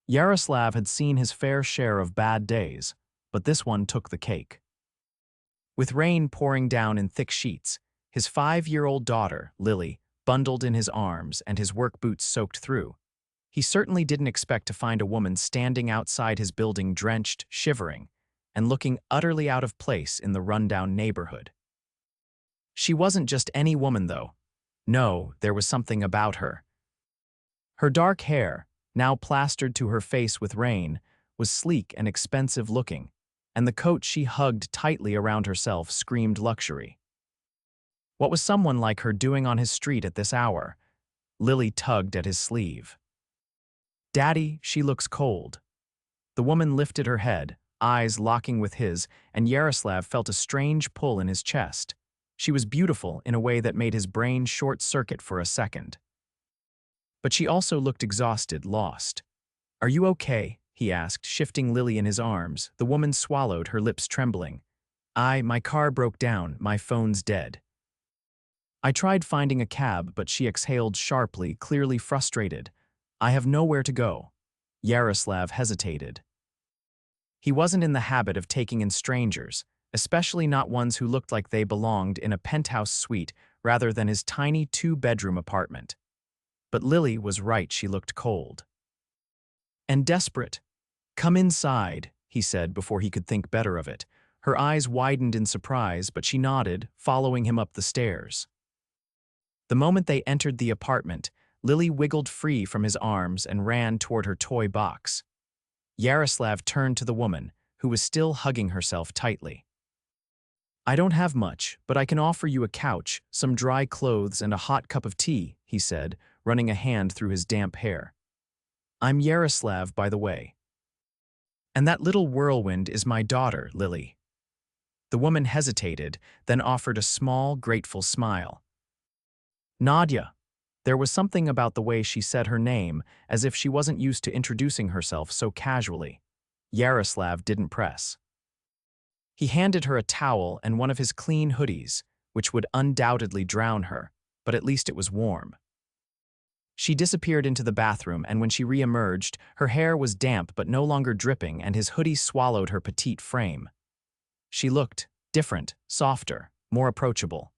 Yaroslav had seen his fair share of bad days, but this one took the cake. With rain pouring down in thick sheets, his 5-year-old daughter, Lily, bundled in his arms and his work boots soaked through, he certainly didn't expect to find a woman standing outside his building drenched, shivering, and looking utterly out of place in the rundown neighborhood. She wasn't just any woman, though. No, there was something about her. Her dark hair, now plastered to her face with rain, was sleek and expensive-looking, and the coat she hugged tightly around herself screamed luxury. What was someone like her doing on his street at this hour? Lily tugged at his sleeve. "Daddy, she looks cold." The woman lifted her head, eyes locking with his, and Yaroslav felt a strange pull in his chest. She was beautiful in a way that made his brain short-circuit for a second. But she also looked exhausted, lost. "Are you okay?" he asked, shifting Lily in his arms. The woman swallowed, her lips trembling. My car broke down, my phone's dead." I tried finding a cab, but she exhaled sharply, clearly frustrated. "I have nowhere to go." Yaroslav hesitated. He wasn't in the habit of taking in strangers, especially not ones who looked like they belonged in a penthouse suite rather than his tiny 2-bedroom apartment. But Lily was right, she looked cold. And desperate. "Come inside," he said before he could think better of it. Her eyes widened in surprise, but she nodded, following him up the stairs. The moment they entered the apartment, Lily wiggled free from his arms and ran toward her toy box. Yaroslav turned to the woman, who was still hugging herself tightly. "I don't have much, but I can offer you a couch, some dry clothes, and a hot cup of tea," he said, running a hand through his damp hair. "I'm Yaroslav, by the way. And that little whirlwind is my daughter, Lily." The woman hesitated, then offered a small, grateful smile. "Nadia." There was something about the way she said her name, as if she wasn't used to introducing herself so casually. Yaroslav didn't press. He handed her a towel and one of his clean hoodies, which would undoubtedly drown her, but at least it was warm. She disappeared into the bathroom, and when she re-emerged, her hair was damp but no longer dripping, and his hoodie swallowed her petite frame. She looked different, softer, more approachable.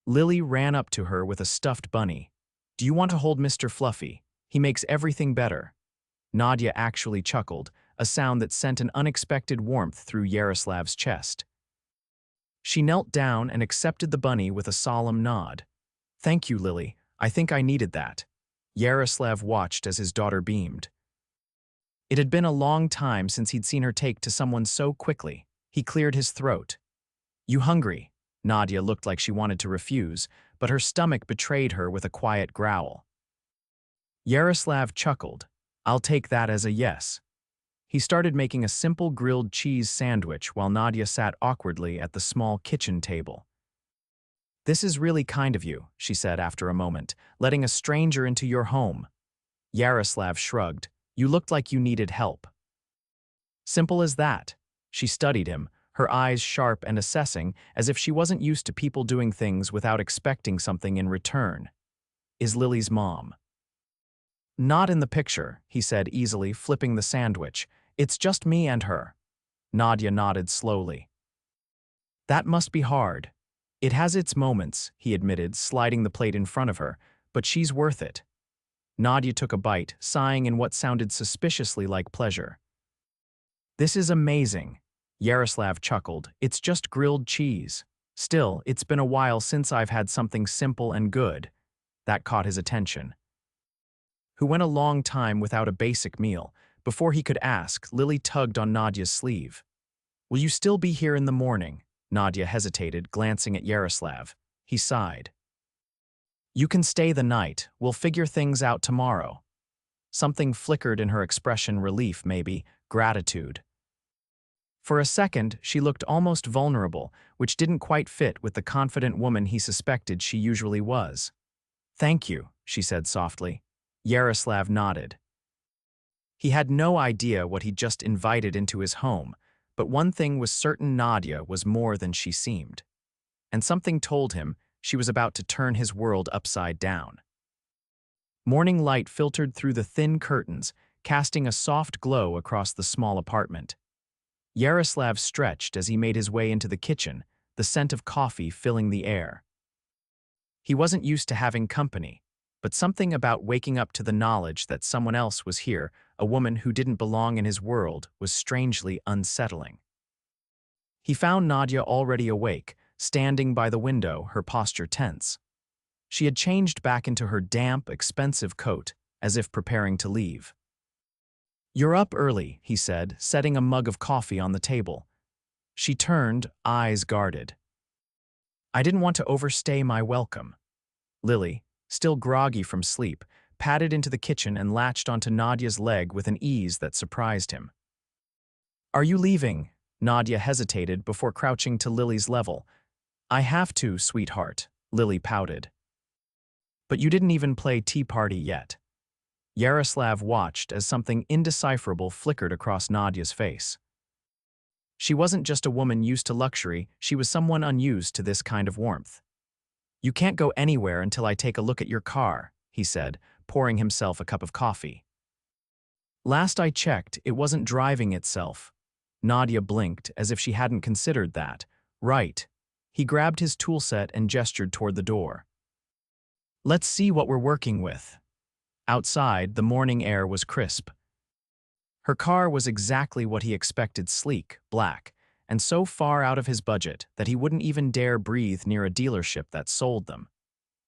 Lily ran up to her with a stuffed bunny. "Do you want to hold Mr. Fluffy? He makes everything better." Nadia actually chuckled, a sound that sent an unexpected warmth through Yaroslav's chest. She knelt down and accepted the bunny with a solemn nod. "Thank you, Lily. I think I needed that." Yaroslav watched as his daughter beamed. It had been a long time since he'd seen her take to someone so quickly. He cleared his throat. "You hungry?" Nadia looked like she wanted to refuse, but her stomach betrayed her with a quiet growl. Yaroslav chuckled. "I'll take that as a yes." He started making a simple grilled cheese sandwich while Nadia sat awkwardly at the small kitchen table. "This is really kind of you," she said after a moment, "letting a stranger into your home." Yaroslav shrugged. "You looked like you needed help." Simple as that. She studied him, her eyes sharp and assessing, as if she wasn't used to people doing things without expecting something in return. "Is Lily's mom?" "Not in the picture," he said easily, flipping the sandwich. "It's just me and her." Nadia nodded slowly. "That must be hard." "It has its moments," he admitted, sliding the plate in front of her, "but she's worth it." Nadia took a bite, sighing in what sounded suspiciously like pleasure. "This is amazing." Yaroslav chuckled. "It's just grilled cheese. Still, it's been a while since I've had something simple and good." That caught his attention. Who went a long time without a basic meal. Before he could ask, Lily tugged on Nadia's sleeve. "Will you still be here in the morning?" Nadia hesitated, glancing at Yaroslav. He sighed. "You can stay the night. We'll figure things out tomorrow." Something flickered in her expression, relief maybe, gratitude. For a second, she looked almost vulnerable, which didn't quite fit with the confident woman he suspected she usually was. "Thank you," she said softly. Yaroslav nodded. He had no idea what he'd just invited into his home, but one thing was certain: Nadia was more than she seemed. And something told him she was about to turn his world upside down. Morning light filtered through the thin curtains, casting a soft glow across the small apartment. Yaroslav stretched as he made his way into the kitchen, the scent of coffee filling the air. He wasn't used to having company, but something about waking up to the knowledge that someone else was here, a woman who didn't belong in his world, was strangely unsettling. He found Nadia already awake, standing by the window, her posture tense. She had changed back into her damp, expensive coat, as if preparing to leave. "You're up early," he said, setting a mug of coffee on the table. She turned, eyes guarded. "I didn't want to overstay my welcome." Lily, still groggy from sleep, padded into the kitchen and latched onto Nadia's leg with an ease that surprised him. "Are you leaving?" Nadia hesitated before crouching to Lily's level. "I have to, sweetheart," Lily pouted. "But you didn't even play tea party yet." Yaroslav watched as something indecipherable flickered across Nadia's face. She wasn't just a woman used to luxury, she was someone unused to this kind of warmth. "You can't go anywhere until I take a look at your car," he said, pouring himself a cup of coffee. "Last I checked, it wasn't driving itself." Nadia blinked as if she hadn't considered that. "Right." He grabbed his toolset and gestured toward the door. "Let's see what we're working with." Outside, the morning air was crisp. Her car was exactly what he expected: sleek, black, and so far out of his budget that he wouldn't even dare breathe near a dealership that sold them.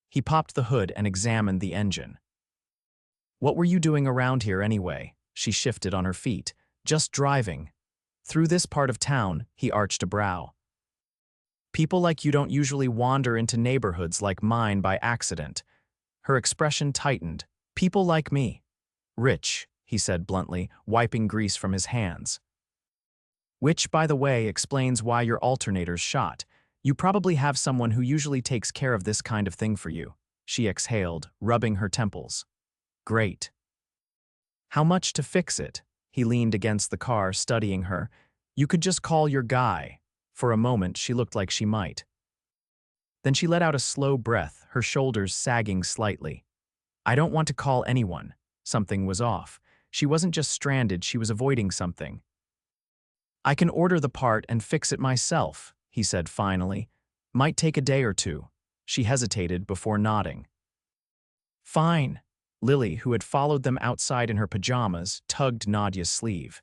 He popped the hood and examined the engine. "What were you doing around here anyway?" She shifted on her feet. "Just driving." "Through this part of town," he arched a brow. "People like you don't usually wander into neighborhoods like mine by accident." Her expression tightened. "People like me. Rich," he said bluntly, wiping grease from his hands. "Which, by the way, explains why your alternator's shot. You probably have someone who usually takes care of this kind of thing for you." She exhaled, rubbing her temples. "Great. How much to fix it?" He leaned against the car, studying her. "You could just call your guy." For a moment, she looked like she might. Then she let out a slow breath, her shoulders sagging slightly. "I don't want to call anyone." Something was off. She wasn't just stranded, she was avoiding something. "I can order the part and fix it myself," he said finally. "Might take a day or two." She hesitated before nodding. "Fine." Lily, who had followed them outside in her pajamas, tugged Nadia's sleeve.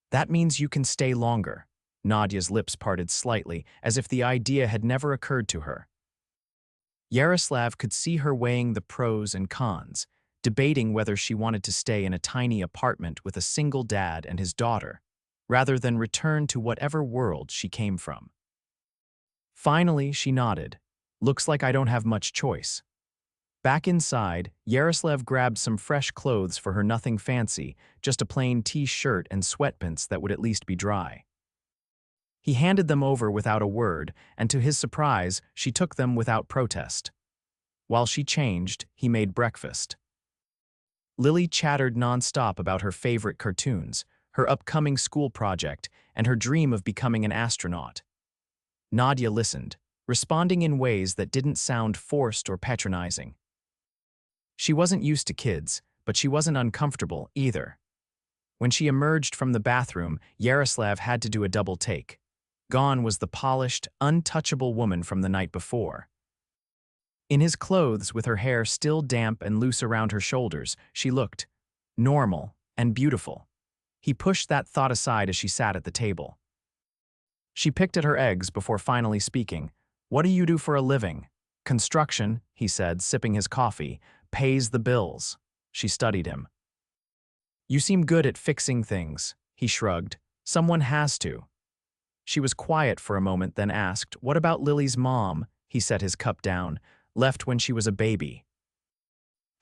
"That means you can stay longer." Nadia's lips parted slightly, as if the idea had never occurred to her. Yaroslav could see her weighing the pros and cons, debating whether she wanted to stay in a tiny apartment with a single dad and his daughter, rather than return to whatever world she came from. Finally, she nodded. "Looks like I don't have much choice." Back inside, Yaroslav grabbed some fresh clothes for her, nothing fancy, just a plain t-shirt and sweatpants that would at least be dry. He handed them over without a word, and to his surprise, she took them without protest. While she changed, he made breakfast. Lily chattered nonstop about her favorite cartoons, her upcoming school project, and her dream of becoming an astronaut. Nadia listened, responding in ways that didn't sound forced or patronizing. She wasn't used to kids, but she wasn't uncomfortable either. When she emerged from the bathroom, Yaroslav had to do a double take. Gone was the polished, untouchable woman from the night before. In his clothes, with her hair still damp and loose around her shoulders, she looked normal and beautiful. He pushed that thought aside as she sat at the table. She picked at her eggs before finally speaking. "What do you do for a living?" "Construction," he said, sipping his coffee. "Pays the bills." She studied him. "You seem good at fixing things," he shrugged. "Someone has to." She was quiet for a moment, then asked, "What about Lily's mom?" He set his cup down. "Left when she was a baby."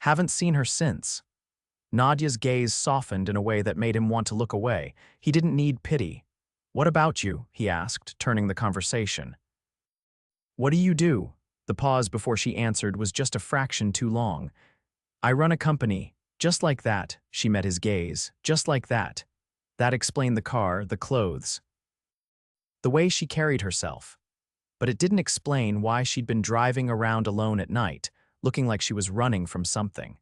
"Haven't seen her since." Nadia's gaze softened in a way that made him want to look away. He didn't need pity. "What about you?" he asked, turning the conversation. "What do you do?" The pause before she answered was just a fraction too long. "I run a company." Just like that, she met his gaze. Just like that. That explained the car, the clothes, the way she carried herself. But it didn't explain why she'd been driving around alone at night, looking like she was running from something.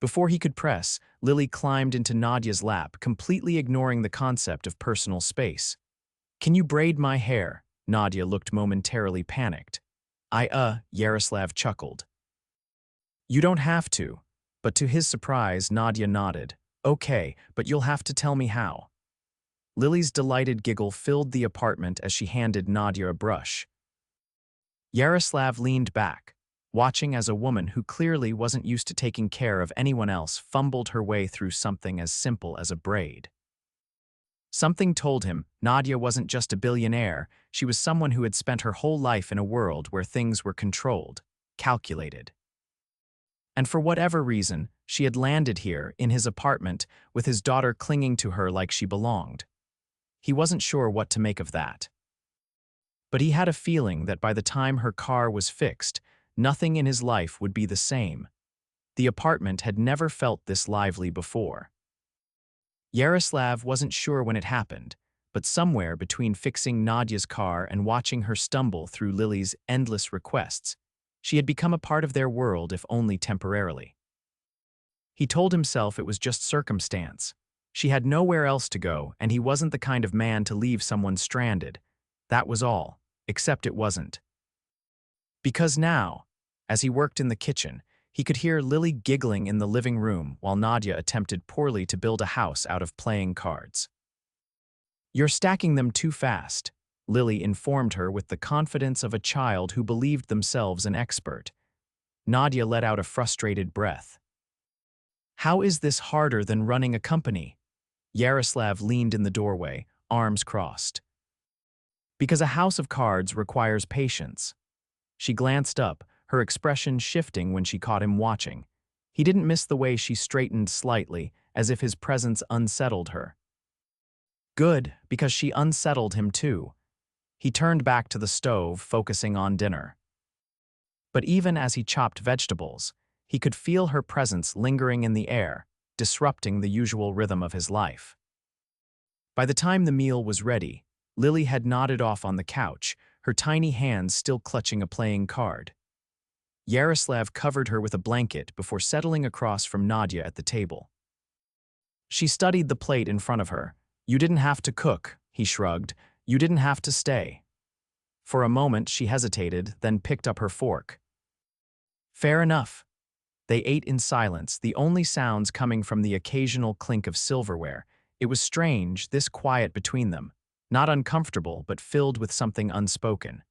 Before he could press, Lily climbed into Nadia's lap, completely ignoring the concept of personal space. "Can you braid my hair?" Nadia looked momentarily panicked. Yaroslav chuckled. "You don't have to." But to his surprise, Nadia nodded. "Okay, but you'll have to tell me how." Lily's delighted giggle filled the apartment as she handed Nadia a brush. Yaroslav leaned back, watching as a woman who clearly wasn't used to taking care of anyone else fumbled her way through something as simple as a braid. Something told him Nadia wasn't just a billionaire, she was someone who had spent her whole life in a world where things were controlled, calculated. And for whatever reason, she had landed here, in his apartment, with his daughter clinging to her like she belonged. He wasn't sure what to make of that. But he had a feeling that by the time her car was fixed, nothing in his life would be the same. The apartment had never felt this lively before. Yaroslav wasn't sure when it happened, but somewhere between fixing Nadia's car and watching her stumble through Lily's endless requests, she had become a part of their world, if only temporarily. He told himself it was just circumstance. She had nowhere else to go, and he wasn't the kind of man to leave someone stranded. That was all, except it wasn't. Because now, as he worked in the kitchen, he could hear Lily giggling in the living room while Nadia attempted poorly to build a house out of playing cards. "You're stacking them too fast," Lily informed her with the confidence of a child who believed themselves an expert. Nadia let out a frustrated breath. "How is this harder than running a company?" Yaroslav leaned in the doorway, arms crossed. "Because a house of cards requires patience." She glanced up, her expression shifting when she caught him watching. He didn't miss the way she straightened slightly, as if his presence unsettled her. Good, because she unsettled him too. He turned back to the stove, focusing on dinner. But even as he chopped vegetables, he could feel her presence lingering in the air, disrupting the usual rhythm of his life. By the time the meal was ready, Lily had nodded off on the couch, her tiny hands still clutching a playing card. Yaroslav covered her with a blanket before settling across from Nadia at the table. She studied the plate in front of her. "You didn't have to cook," he shrugged. "You didn't have to stay." For a moment she hesitated, then picked up her fork. "Fair enough." They ate in silence, the only sounds coming from the occasional clink of silverware. It was strange, this quiet between them, not uncomfortable but filled with something unspoken.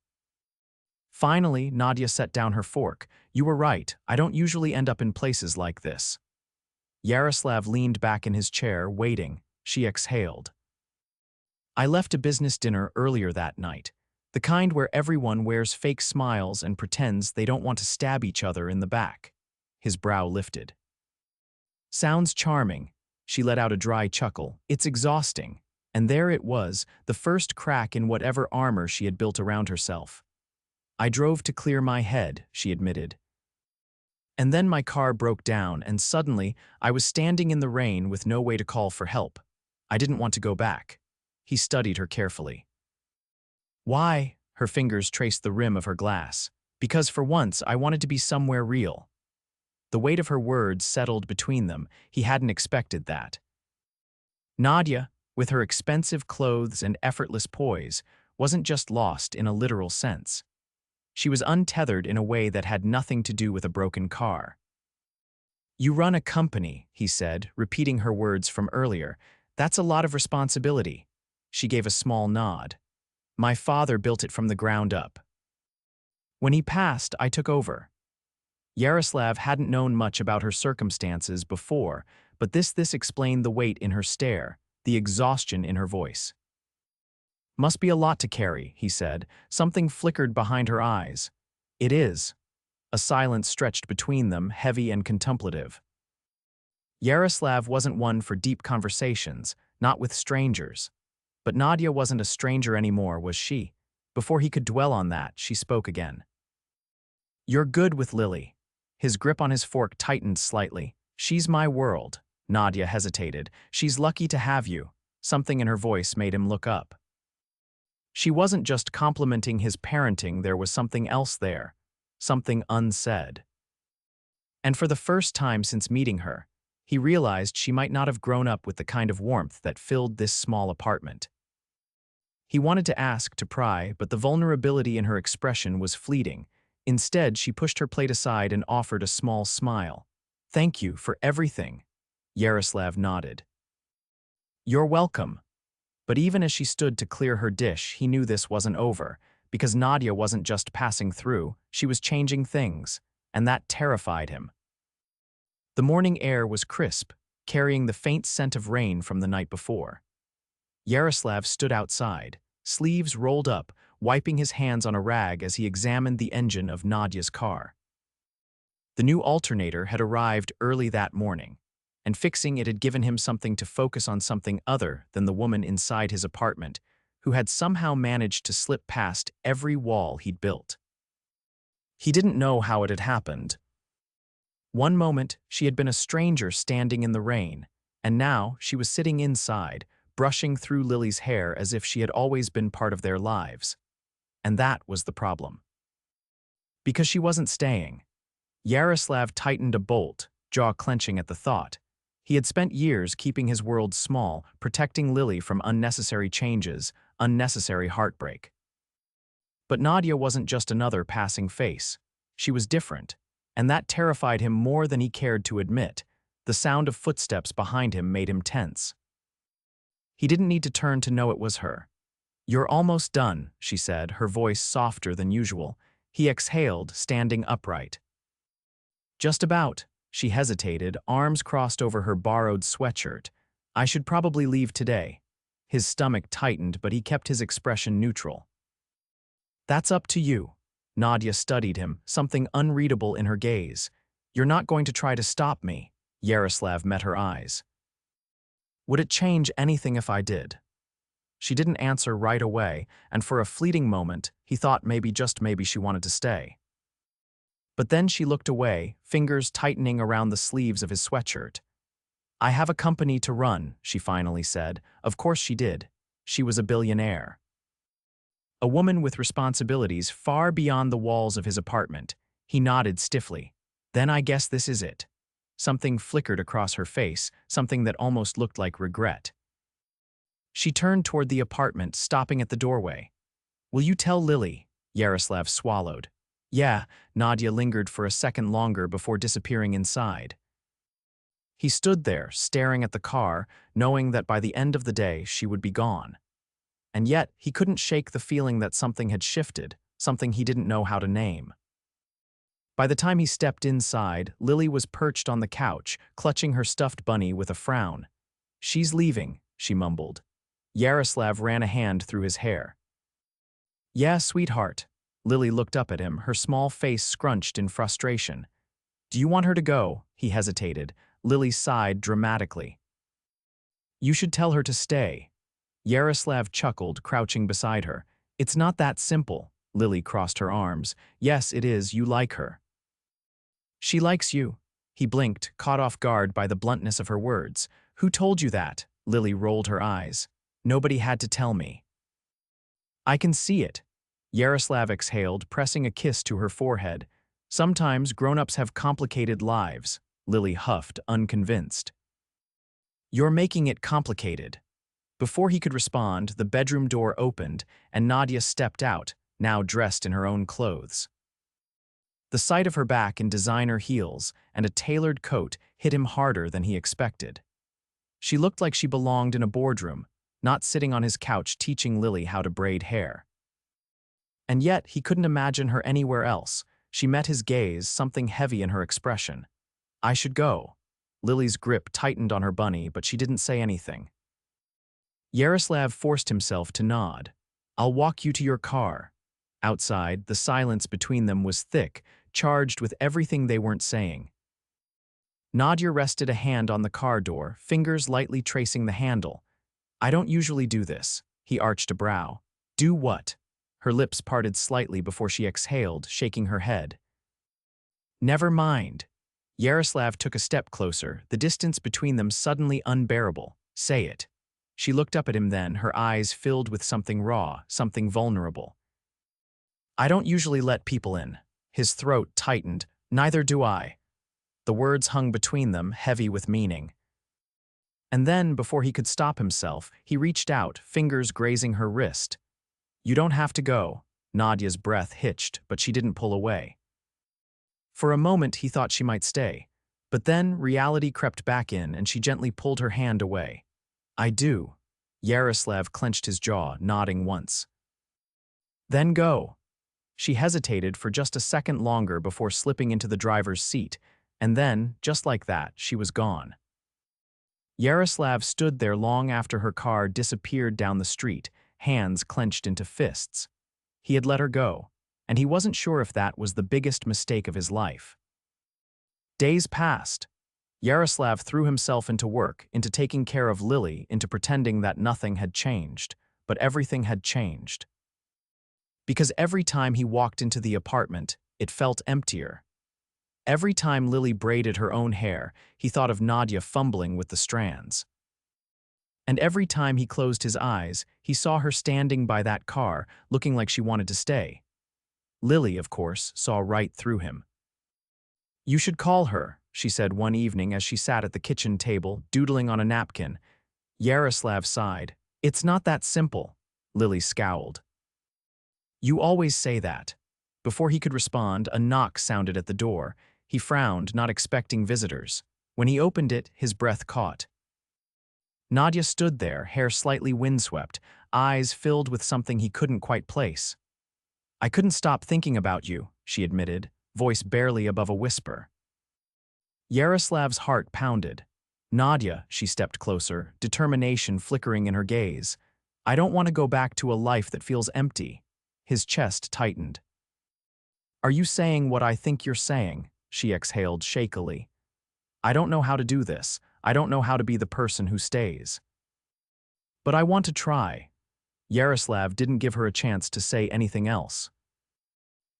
Finally, Nadia set down her fork. "You were right, I don't usually end up in places like this." Yaroslav leaned back in his chair, waiting. She exhaled. "I left a business dinner earlier that night, the kind where everyone wears fake smiles and pretends they don't want to stab each other in the back." His brow lifted. "Sounds charming." She let out a dry chuckle. "It's exhausting." And there it was, the first crack in whatever armor she had built around herself. "I drove to clear my head," she admitted. "And then my car broke down, and suddenly I was standing in the rain with no way to call for help. I didn't want to go back." He studied her carefully. "Why?" Her fingers traced the rim of her glass. "Because for once I wanted to be somewhere real." The weight of her words settled between them. He hadn't expected that. Nadia, with her expensive clothes and effortless poise, wasn't just lost in a literal sense. She was untethered in a way that had nothing to do with a broken car. "You run a company," he said, repeating her words from earlier. "That's a lot of responsibility." She gave a small nod. "My father built it from the ground up. When he passed, I took over." Yaroslav hadn't known much about her circumstances before, but this explained the weight in her stare, the exhaustion in her voice. "Must be a lot to carry," he said. Something flickered behind her eyes. "It is." A silence stretched between them, heavy and contemplative. Yaroslav wasn't one for deep conversations, not with strangers. But Nadia wasn't a stranger anymore, was she? Before he could dwell on that, she spoke again. "You're good with Lily." His grip on his fork tightened slightly. "She's my world." Nadia hesitated. "She's lucky to have you." Something in her voice made him look up. She wasn't just complimenting his parenting, there was something else there. Something unsaid. And for the first time since meeting her, he realized she might not have grown up with the kind of warmth that filled this small apartment. He wanted to ask, to pry, but the vulnerability in her expression was fleeting. Instead, she pushed her plate aside and offered a small smile. "Thank you for everything." Yaroslav nodded. "You're welcome." But even as she stood to clear her dish, he knew this wasn't over, because Nadia wasn't just passing through, she was changing things, and that terrified him. The morning air was crisp, carrying the faint scent of rain from the night before. Yaroslav stood outside, sleeves rolled up, wiping his hands on a rag as he examined the engine of Nadia's car. The new alternator had arrived early that morning, and fixing it had given him something to focus on, something other than the woman inside his apartment, who had somehow managed to slip past every wall he'd built. He didn't know how it had happened. One moment, she had been a stranger standing in the rain, and now she was sitting inside, brushing through Lily's hair as if she had always been part of their lives. And that was the problem. Because she wasn't staying. Yaroslav tightened a bolt, jaw clenching at the thought. He had spent years keeping his world small, protecting Lily from unnecessary changes, unnecessary heartbreak. But Nadia wasn't just another passing face. She was different, and that terrified him more than he cared to admit. The sound of footsteps behind him made him tense. He didn't need to turn to know it was her. "You're almost done," she said, her voice softer than usual. He exhaled, standing upright. "Just about." She hesitated, arms crossed over her borrowed sweatshirt. "I should probably leave today." His stomach tightened, but he kept his expression neutral. "That's up to you." Nadia studied him, something unreadable in her gaze. "You're not going to try to stop me." Yaroslav met her eyes. "Would it change anything if I did?" She didn't answer right away, and for a fleeting moment, he thought maybe, just maybe, she wanted to stay. But then she looked away, fingers tightening around the sleeves of his sweatshirt. "I have a company to run," she finally said. Of course she did. She was a billionaire. A woman with responsibilities far beyond the walls of his apartment. He nodded stiffly. "Then I guess this is it." Something flickered across her face, something that almost looked like regret. She turned toward the apartment, stopping at the doorway. "Will you tell Lily?" Yaroslav swallowed. "Yeah." Nadia lingered for a second longer before disappearing inside. He stood there, staring at the car, knowing that by the end of the day she would be gone. And yet, he couldn't shake the feeling that something had shifted, something he didn't know how to name. By the time he stepped inside, Lily was perched on the couch, clutching her stuffed bunny with a frown. "She's leaving," she mumbled. Yaroslav ran a hand through his hair. "Yeah, sweetheart." Lily looked up at him, her small face scrunched in frustration. "Do you want her to go?" He hesitated. Lily sighed dramatically. "You should tell her to stay." Yaroslav chuckled, crouching beside her. "It's not that simple." Lily crossed her arms. "Yes, it is. You like her." "She likes you." He blinked, caught off guard by the bluntness of her words. "Who told you that?" Lily rolled her eyes. "Nobody had to tell me." "I can see it." Yaroslav exhaled, pressing a kiss to her forehead. "Sometimes grown-ups have complicated lives." Lily huffed, unconvinced. "You're making it complicated." Before he could respond, the bedroom door opened, and Nadia stepped out, now dressed in her own clothes. The sight of her back in designer heels and a tailored coat hit him harder than he expected. She looked like she belonged in a boardroom, not sitting on his couch teaching Lily how to braid hair. And yet, he couldn't imagine her anywhere else. She met his gaze, something heavy in her expression. "I should go." Lily's grip tightened on her bunny, but she didn't say anything. Yaroslav forced himself to nod. "I'll walk you to your car." Outside, the silence between them was thick, charged with everything they weren't saying. Nadia rested a hand on the car door, fingers lightly tracing the handle. "I don't usually do this." He arched a brow. "Do what?" Her lips parted slightly before she exhaled, shaking her head. "Never mind." Yaroslav took a step closer, the distance between them suddenly unbearable. "Say it." She looked up at him then, her eyes filled with something raw, something vulnerable. "I don't usually let people in." His throat tightened. "Neither do I." The words hung between them, heavy with meaning. And then, before he could stop himself, he reached out, fingers grazing her wrist. "You don't have to go." Nadia's breath hitched, but she didn't pull away. For a moment, he thought she might stay. But then, reality crept back in, and she gently pulled her hand away. "I do." Yaroslav clenched his jaw, nodding once. "Then go." She hesitated for just a second longer before slipping into the driver's seat, and then, just like that, she was gone. Yaroslav stood there long after her car disappeared down the street, hands clenched into fists. He had let her go, and he wasn't sure if that was the biggest mistake of his life. Days passed. Yaroslav threw himself into work, into taking care of Lily, into pretending that nothing had changed, but everything had changed. Because every time he walked into the apartment, it felt emptier. Every time Lily braided her own hair, he thought of Nadia fumbling with the strands. And every time he closed his eyes, he saw her standing by that car, looking like she wanted to stay. Lily, of course, saw right through him. "You should call her," she said one evening as she sat at the kitchen table, doodling on a napkin. Yaroslav sighed. "It's not that simple." Lily scowled. "You always say that." Before he could respond, a knock sounded at the door. He frowned, not expecting visitors. When he opened it, his breath caught. Nadia stood there, hair slightly windswept, eyes filled with something he couldn't quite place. "I couldn't stop thinking about you," she admitted, voice barely above a whisper. Yaroslav's heart pounded. "Nadia," she stepped closer, determination flickering in her gaze. "I don't want to go back to a life that feels empty." His chest tightened. "Are you saying what I think you're saying?" She exhaled shakily. "I don't know how to do this. I don't know how to be the person who stays. But I want to try." Yaroslav didn't give her a chance to say anything else.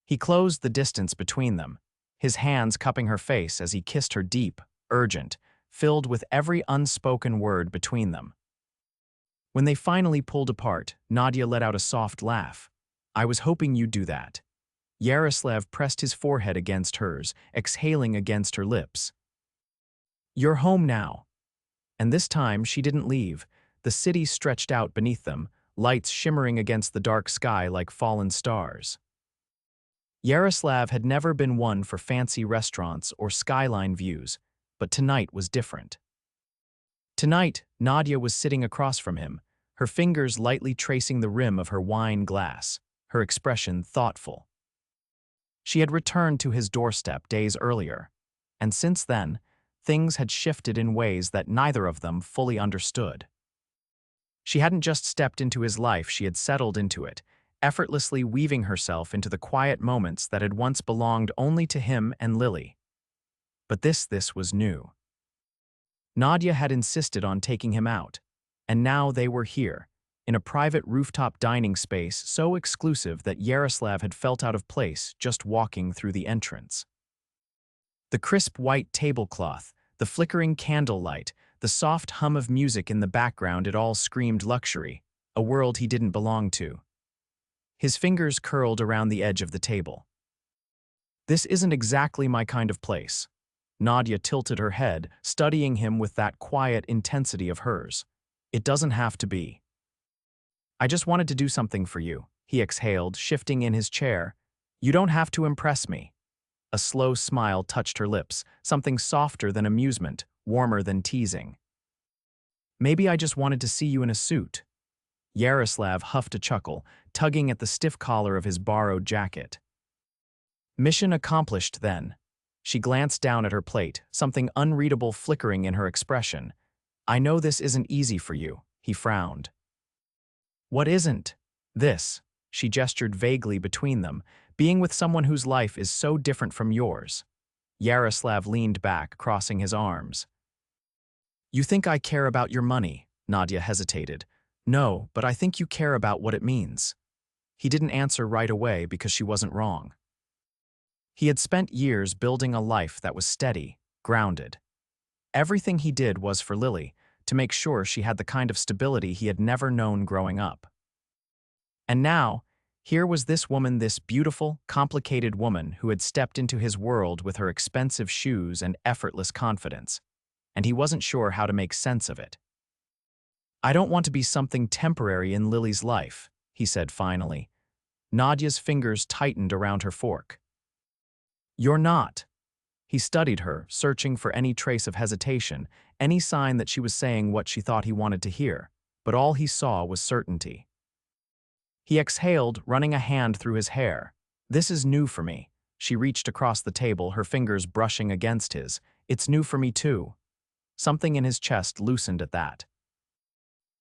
He closed the distance between them, his hands cupping her face as he kissed her deep, urgent, filled with every unspoken word between them. When they finally pulled apart, Nadia let out a soft laugh. "I was hoping you'd do that." Yaroslav pressed his forehead against hers, exhaling against her lips. "You're home now." And this time she didn't leave. The city stretched out beneath them, lights shimmering against the dark sky like fallen stars. Yaroslav had never been one for fancy restaurants or skyline views, but tonight was different. Tonight, Nadia was sitting across from him, her fingers lightly tracing the rim of her wine glass, her expression thoughtful. She had returned to his doorstep days earlier, and since then, things had shifted in ways that neither of them fully understood. She hadn't just stepped into his life, she had settled into it, effortlessly weaving herself into the quiet moments that had once belonged only to him and Lily. But this was new. Nadia had insisted on taking him out, and now they were here, in a private rooftop dining space so exclusive that Yaroslav had felt out of place just walking through the entrance. The crisp white tablecloth, the flickering candlelight, the soft hum of music in the background, it all screamed luxury, a world he didn't belong to. His fingers curled around the edge of the table. "This isn't exactly my kind of place." Nadia tilted her head, studying him with that quiet intensity of hers. "It doesn't have to be." "I just wanted to do something for you," he exhaled, shifting in his chair. "You don't have to impress me." A slow smile touched her lips, something softer than amusement, warmer than teasing. "Maybe I just wanted to see you in a suit." Yaroslav huffed a chuckle, tugging at the stiff collar of his borrowed jacket. Mission accomplished then. She glanced down at her plate, something unreadable flickering in her expression. "I know this isn't easy for you," he frowned. "What isn't?" "This." She gestured vaguely between them, "being with someone whose life is so different from yours." Yaroslav leaned back, crossing his arms. "You think I care about your money?" Nadia hesitated. "No, but I think you care about what it means." He didn't answer right away because she wasn't wrong. He had spent years building a life that was steady, grounded. Everything he did was for Lily, to make sure she had the kind of stability he had never known growing up. And now, Here was this woman, this beautiful, complicated woman who had stepped into his world with her expensive shoes and effortless confidence, and he wasn't sure how to make sense of it. "I don't want to be something temporary in Lily's life," he said finally. Nadia's fingers tightened around her fork. "You're not." He studied her, searching for any trace of hesitation, any sign that she was saying what she thought he wanted to hear, but all he saw was certainty. He exhaled, running a hand through his hair. "This is new for me." She reached across the table, her fingers brushing against his. "It's new for me too." Something in his chest loosened at that.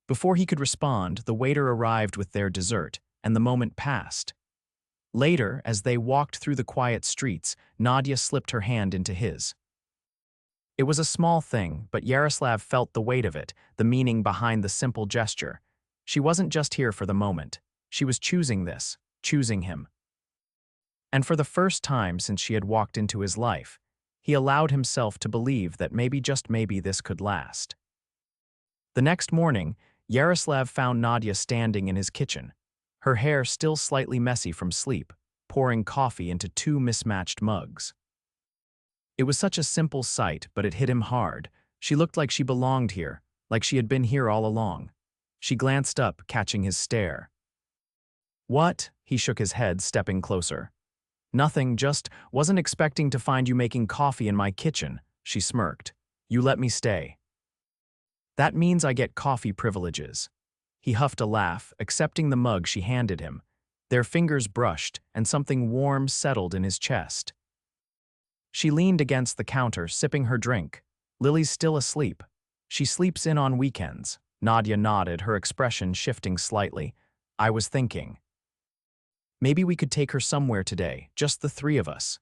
Before he could respond, the waiter arrived with their dessert, and the moment passed. Later, as they walked through the quiet streets, Nadia slipped her hand into his. It was a small thing, but Yaroslav felt the weight of it, the meaning behind the simple gesture. She wasn't just here for the moment. She was choosing this, choosing him. And for the first time since she had walked into his life, he allowed himself to believe that maybe, just maybe, this could last. The next morning, Yaroslav found Nadia standing in his kitchen, her hair still slightly messy from sleep, pouring coffee into two mismatched mugs. It was such a simple sight, but it hit him hard. She looked like she belonged here, like she had been here all along. She glanced up, catching his stare. "What?" He shook his head, stepping closer. "Nothing, just wasn't expecting to find you making coffee in my kitchen," she smirked. "You let me stay." "That means I get coffee privileges." He huffed a laugh, accepting the mug she handed him. Their fingers brushed, and something warm settled in his chest. She leaned against the counter, sipping her drink. "Lily's still asleep. She sleeps in on weekends." Nadia nodded, her expression shifting slightly. "I was thinking, maybe we could take her somewhere today, just the three of us."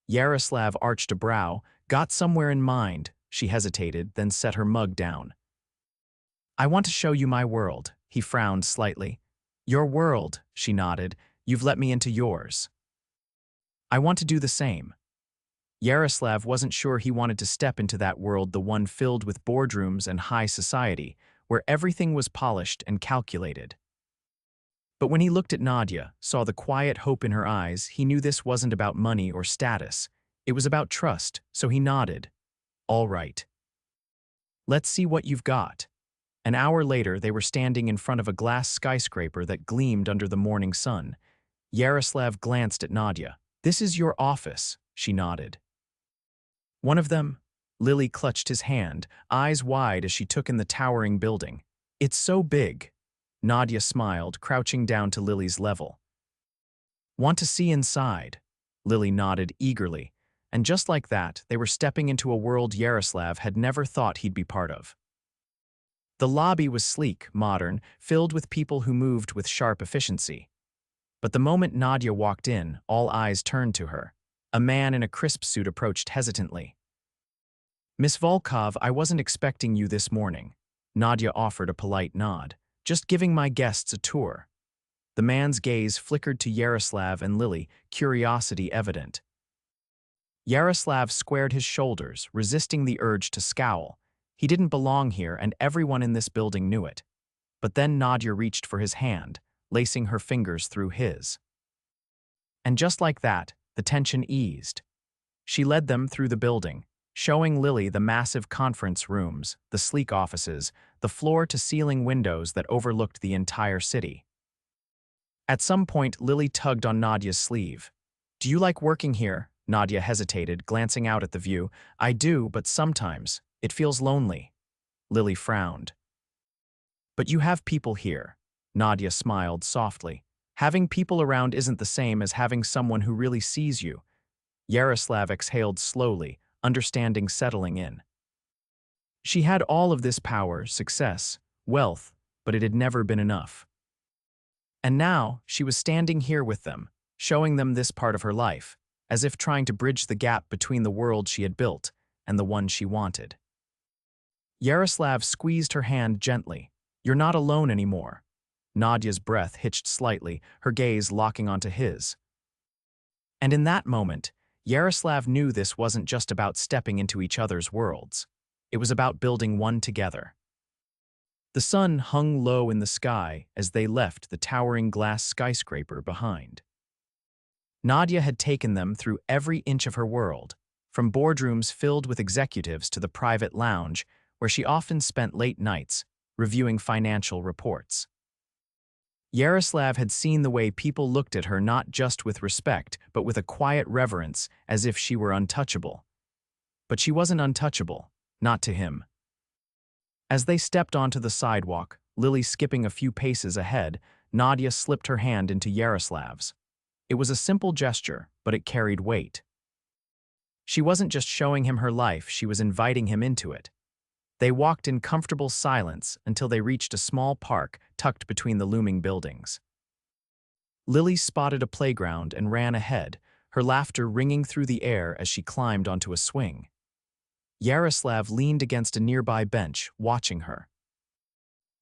Yaroslav arched a brow. "Got somewhere in mind?" She hesitated, then set her mug down. "I want to show you my world." He frowned slightly. "Your world," she nodded. "You've let me into yours. I want to do the same." Yaroslav wasn't sure he wanted to step into that world, the one filled with boardrooms and high society, where everything was polished and calculated. But when he looked at Nadia, saw the quiet hope in her eyes, he knew this wasn't about money or status. It was about trust, so he nodded. "All right. Let's see what you've got." An hour later, they were standing in front of a glass skyscraper that gleamed under the morning sun. Yaroslav glanced at Nadia. "This is your office," she nodded. "One of them?" Lily clutched his hand, eyes wide as she took in the towering building. "It's so big." Nadia smiled, crouching down to Lily's level. "Want to see inside?" Lily nodded eagerly, and just like that, they were stepping into a world Yaroslav had never thought he'd be part of. The lobby was sleek, modern, filled with people who moved with sharp efficiency. But the moment Nadia walked in, all eyes turned to her. A man in a crisp suit approached hesitantly. "Miss Volkov, I wasn't expecting you this morning." Nadia offered a polite nod. "Just giving my guests a tour." The man's gaze flickered to Yaroslav and Lily, curiosity evident. Yaroslav squared his shoulders, resisting the urge to scowl. He didn't belong here, and everyone in this building knew it. But then Nadia reached for his hand, lacing her fingers through his. And just like that, the tension eased. She led them through the building, showing Lily the massive conference rooms, the sleek offices, the floor-to-ceiling windows that overlooked the entire city. At some point, Lily tugged on Nadia's sleeve. "Do you like working here?" Nadia hesitated, glancing out at the view. "I do, but sometimes it feels lonely." Lily frowned. "But you have people here." Nadia smiled softly. "Having people around isn't the same as having someone who really sees you." Yaroslav exhaled slowly, understanding settling in. She had all of this power, success, wealth, but it had never been enough. And now, she was standing here with them, showing them this part of her life, as if trying to bridge the gap between the world she had built and the one she wanted. Yaroslav squeezed her hand gently. "You're not alone anymore." Nadia's breath hitched slightly, her gaze locking onto his. And in that moment, Yaroslav knew this wasn't just about stepping into each other's worlds. It was about building one together. The sun hung low in the sky as they left the towering glass skyscraper behind. Nadia had taken them through every inch of her world, from boardrooms filled with executives to the private lounge where she often spent late nights reviewing financial reports. Yaroslav had seen the way people looked at her not just with respect, but with a quiet reverence, as if she were untouchable. But she wasn't untouchable, not to him. As they stepped onto the sidewalk, Lily skipping a few paces ahead, Nadia slipped her hand into Yaroslav's. It was a simple gesture, but it carried weight. She wasn't just showing him her life, she was inviting him into it. They walked in comfortable silence until they reached a small park tucked between the looming buildings. Lily spotted a playground and ran ahead, her laughter ringing through the air as she climbed onto a swing. Yaroslav leaned against a nearby bench, watching her.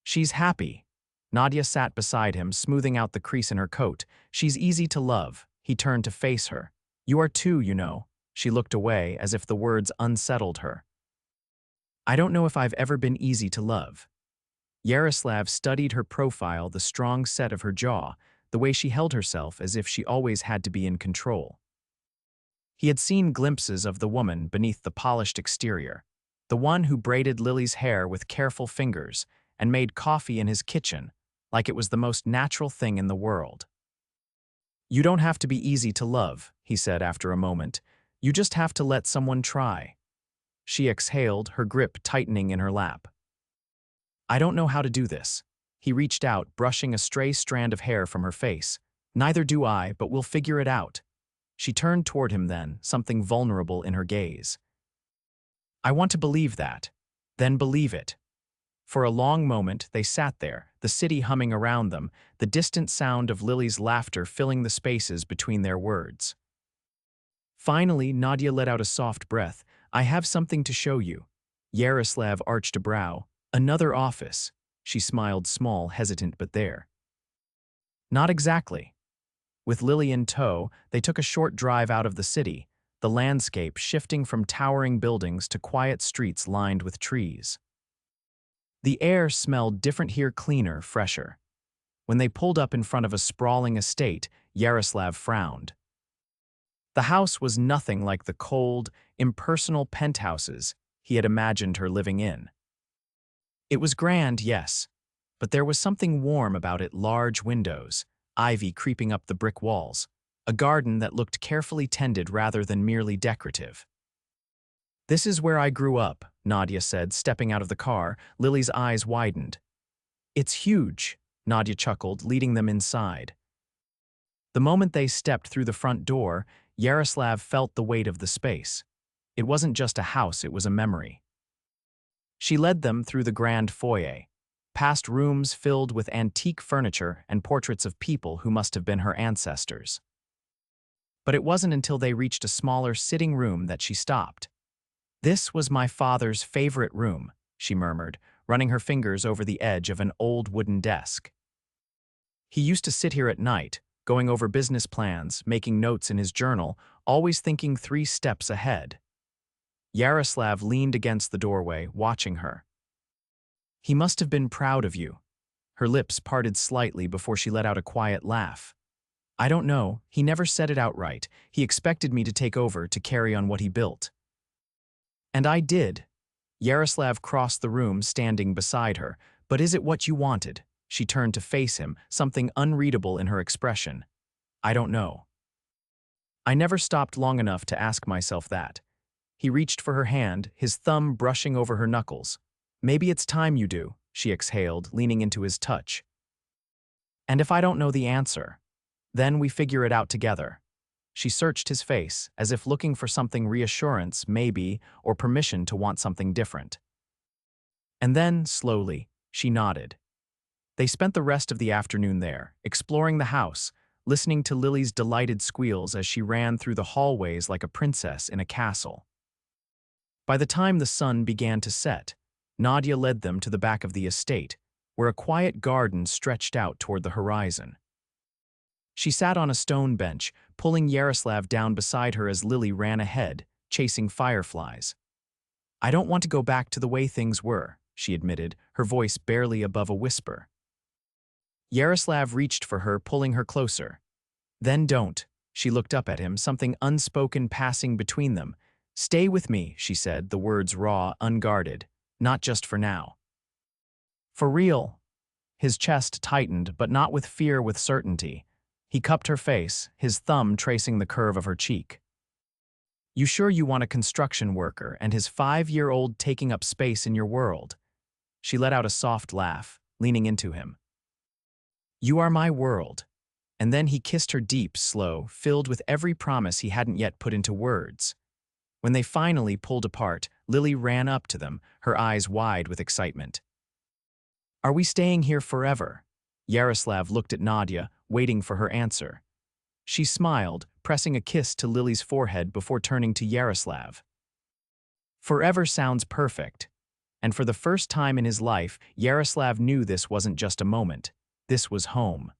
"She's happy." Nadia sat beside him, smoothing out the crease in her coat. "She's easy to love." He turned to face her. "You are too, you know." She looked away as if the words unsettled her. "I don't know if I've ever been easy to love." Yaroslav studied her profile, the strong set of her jaw, the way she held herself as if she always had to be in control. He had seen glimpses of the woman beneath the polished exterior, the one who braided Lily's hair with careful fingers and made coffee in his kitchen like it was the most natural thing in the world. "You don't have to be easy to love," he said after a moment. "You just have to let someone try." She exhaled, her grip tightening in her lap. "I don't know how to do this." He reached out, brushing a stray strand of hair from her face. "Neither do I, but we'll figure it out." She turned toward him then, something vulnerable in her gaze. "I want to believe that. Then believe it." For a long moment, they sat there, the city humming around them, the distant sound of Lily's laughter filling the spaces between their words. Finally, Nadia let out a soft breath. "I have something to show you." Yaroslav arched a brow. "Another office." She smiled, small, hesitant, but there. "Not exactly." With Lily in tow, they took a short drive out of the city, the landscape shifting from towering buildings to quiet streets lined with trees. The air smelled different here, cleaner, fresher. When they pulled up in front of a sprawling estate, Yaroslav frowned. The house was nothing like the cold, impersonal penthouses he had imagined her living in. It was grand, yes, but there was something warm about it: large windows, ivy creeping up the brick walls, a garden that looked carefully tended rather than merely decorative. "This is where I grew up," Nadia said, stepping out of the car. Lily's eyes widened. "It's huge," Nadia chuckled, leading them inside. The moment they stepped through the front door, Yaroslav felt the weight of the space. It wasn't just a house, it was a memory. She led them through the grand foyer, past rooms filled with antique furniture and portraits of people who must have been her ancestors. But it wasn't until they reached a smaller sitting room that she stopped. "This was my father's favorite room," she murmured, running her fingers over the edge of an old wooden desk. "He used to sit here at night, going over business plans, making notes in his journal, always thinking 3 steps ahead." Yaroslav leaned against the doorway, watching her. "He must have been proud of you." Her lips parted slightly before she let out a quiet laugh. "I don't know, he never said it outright. He expected me to take over, to carry on what he built. And I did." Yaroslav crossed the room, standing beside her. "But is it what you wanted?" She turned to face him, something unreadable in her expression. "I don't know. I never stopped long enough to ask myself that." He reached for her hand, his thumb brushing over her knuckles. "Maybe it's time you do," she exhaled, leaning into his touch. "And if I don't know the answer, then we figure it out together." She searched his face, as if looking for something: reassurance, maybe, or permission to want something different. And then, slowly, she nodded. They spent the rest of the afternoon there, exploring the house, listening to Lily's delighted squeals as she ran through the hallways like a princess in a castle. By the time the sun began to set, Nadia led them to the back of the estate, where a quiet garden stretched out toward the horizon. She sat on a stone bench, pulling Yaroslav down beside her as Lily ran ahead, chasing fireflies. "I don't want to go back to the way things were," she admitted, her voice barely above a whisper. Yaroslav reached for her, pulling her closer. Then don't. She looked up at him, something unspoken passing between them. Stay with me, she said, the words raw, unguarded. Not just for now. For real. His chest tightened, but not with fear, with certainty. He cupped her face, his thumb tracing the curve of her cheek. You sure you want a construction worker and his 5-year-old taking up space in your world? She let out a soft laugh, leaning into him. You are my world. And then he kissed her deep, slow, filled with every promise he hadn't yet put into words. When they finally pulled apart, Lily ran up to them, her eyes wide with excitement. Are we staying here forever? Yaroslav looked at Nadia, waiting for her answer. She smiled, pressing a kiss to Lily's forehead before turning to Yaroslav. Forever sounds perfect. And for the first time in his life, Yaroslav knew this wasn't just a moment. This was home.